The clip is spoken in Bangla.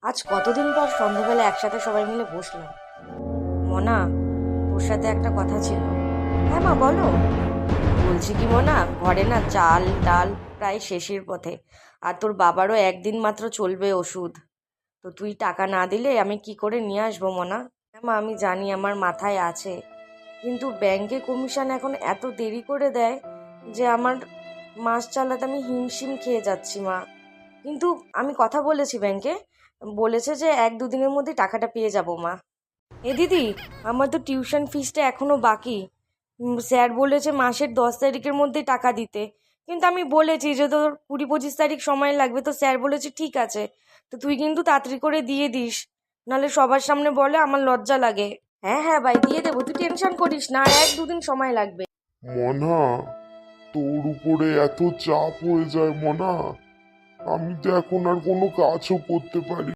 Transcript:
আজ কতদিন পর সন্ধ্যাবেলা একসাথে সবাই মিলে বসলাম। মনা, তোর সাথে একটা কথা ছিল। হ্যাঁ মা, বলো। বলছি কি মনা, ঘরে না চাল ডাল প্রায় শেষের পথে, আর তোর বাবারও একদিন মাত্র চলবে ওষুধ। তো তুই টাকা না দিলে আমি কি করে নিয়ে আসবো মনা? হ্যাঁ মা, আমি জানি আমার মাথায় আছে, কিন্তু ব্যাংকে কমিশন এখন এত দেরি করে দেয় যে আমার মাস চালাতে আমি হিমশিম খেয়ে যাচ্ছি মা। কিন্তু আমি কথা বলেছি ব্যাংকে, বলেছে যে 1-2 দিনের মধ্যে টাকাটা পেয়ে যাব মা। এ দিদি, আমার তো টিউশন ফিসটা এখনো বাকি। স্যার বলেছে মাসের 10 তারিখের মধ্যেই টাকা দিতে, কিন্তু আমি বলেছি যে তোর 20-25 তারিখ সময় লাগবে, তো স্যার বলেছে ঠিক আছে। তো তুই কিন্তু তাড়াতাড়ি করে দিয়ে দিস, নাহলে সবার সামনে বলে আমার লজ্জা লাগে। হ্যাঁ হ্যাঁ ভাই, দিয়ে দেবো, তুই টেনশন করিস না, আর 1-2 দিন সময় লাগবে। মনা, তোর উপরে এত চাপ হয়ে যায় মনা। আমি তো এখন আর কোনো কাজও করতে পারি